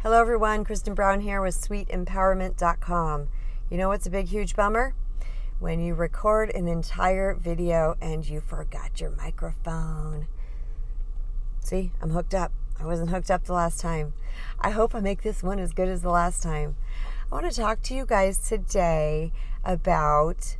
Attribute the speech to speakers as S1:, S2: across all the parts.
S1: Hello everyone, Kristen Brown here with SweetEmpowerment.com. You know what's a big, huge bummer? When you record an entire video and you forgot your microphone. See, I'm hooked up. I wasn't hooked up the last time. I hope I make this one as good as the last time. I want to talk to you guys today about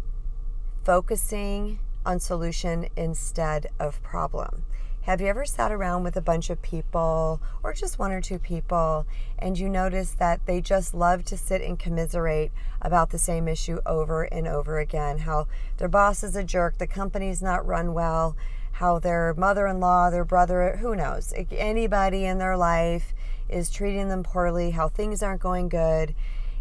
S1: focusing on solution instead of problem. Have you ever sat around with a bunch of people or just one or two people and you notice that they just love to sit and commiserate about the same issue over and over again? How their boss is a jerk, the company's not run well, how their mother-in-law, their brother, who knows, anybody in their life is treating them poorly, how things aren't going good,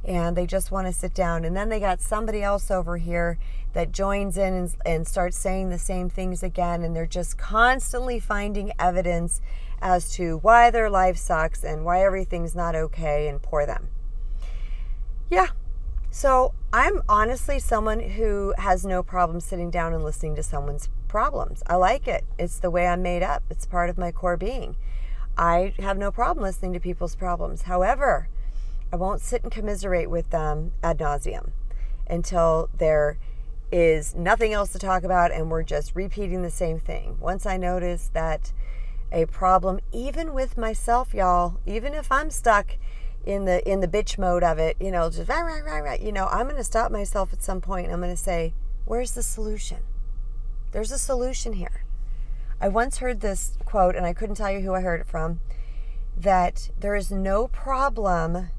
S1: and they just want to sit down. And then they got somebody else over here that joins in and starts saying the same things again, and they're just constantly finding evidence as to why their life sucks and why everything's not okay and poor them. Yeah, so I'm honestly someone who has no problem sitting down and listening to someone's problems. I like it. It's the way I'm made up. It's part of my core being. I have no problem listening to people's problems. However, I won't sit and commiserate with them ad nauseum until there is nothing else to talk about and we're just repeating the same thing. Once I notice that a problem, even with myself, y'all, even if I'm stuck in the bitch mode of it, just I'm going to stop myself at some point and I'm going to say, where's the solution? There's a solution here. I once heard this quote, and I couldn't tell you who I heard it from, that there is no problem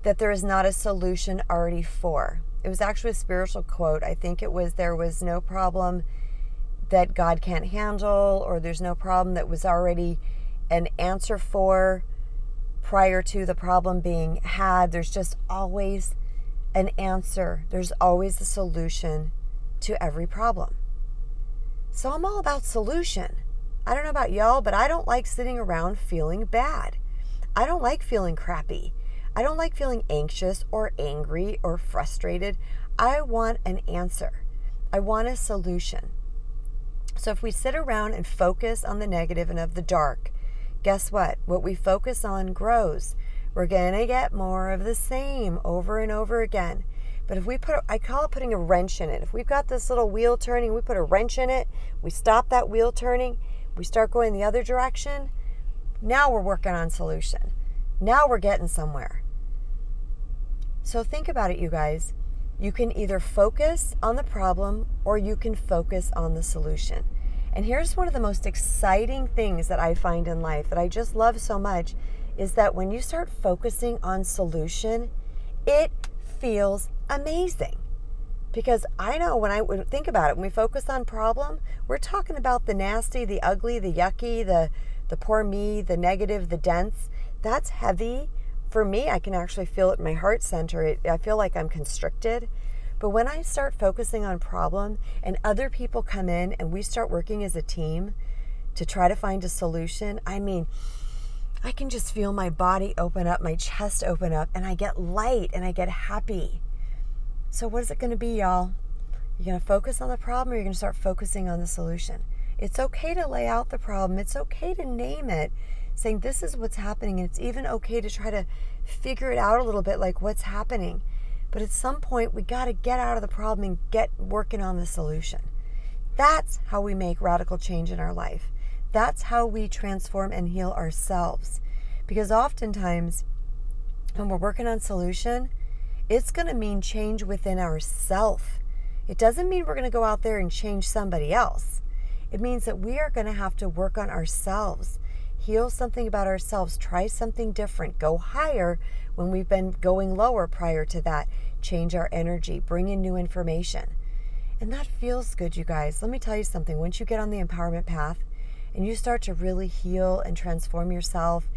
S1: that there is not a solution already for. It was actually a spiritual quote. I think it was, there was no problem that God can't handle, or there's no problem that was already an answer for prior to the problem being had. There's just always an answer. There's always a solution to every problem. So I'm all about solution. I don't know about y'all, but I don't like sitting around feeling bad. I don't like feeling crappy. I don't like feeling anxious or angry or frustrated. I want an answer. I want a solution. So if we sit around and focus on the negative and of the dark, guess what? What we focus on grows. We're going to get more of the same over and over again. But if we I call it putting a wrench in it. If we've got this little wheel turning, we put a wrench in it, we stop that wheel turning, we start going the other direction, now we're working on solution. Now we're getting somewhere. So think about it, you guys. You can either focus on the problem or you can focus on the solution. And here's one of the most exciting things that I find in life that I just love so much is that when you start focusing on solution, it feels amazing. Because I know when I would think about it, when we focus on problem, we're talking about the nasty, the ugly, the yucky, the poor me, the negative, the dense. That's heavy. For me, I can actually feel it in my heart center. I feel like I'm constricted. But when I start focusing on problem and other people come in and we start working as a team to try to find a solution, I can just feel my body open up, my chest open up, and I get light and I get happy. So what is it going to be, y'all? You're going to focus on the problem or you're going to start focusing on the solution? It's okay to lay out the problem. It's okay to name it, saying this is what's happening, and it's even okay to try to figure it out a little bit, like what's happening. But at some point, we got to get out of the problem and get working on the solution. That's how we make radical change in our life. That's how we transform and heal ourselves. Because oftentimes, when we're working on solution, it's going to mean change within ourselves. It doesn't mean we're going to go out there and change somebody else. It means that we are going to have to work on ourselves. Heal something about ourselves, try something different, go higher when we've been going lower prior to that, change our energy, bring in new information. And that feels good, you guys. Let me tell you something. Once you get on the empowerment path and you start to really heal and transform yourself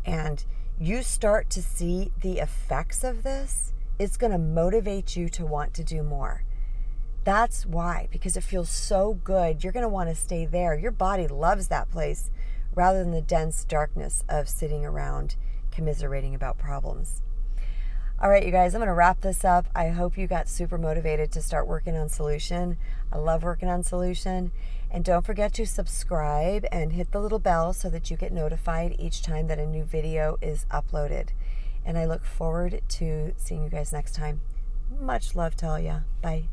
S1: and you start to see the effects of this, it's going to motivate you to want to do more. That's why, because it feels so good. You're going to want to stay there. Your body loves that place, rather than the dense darkness of sitting around commiserating about problems. All right, you guys, I'm going to wrap this up. I hope you got super motivated to start working on solution. I love working on solution. And don't forget to subscribe and hit the little bell so that you get notified each time that a new video is uploaded. And I look forward to seeing you guys next time. Much love to all ya. Bye.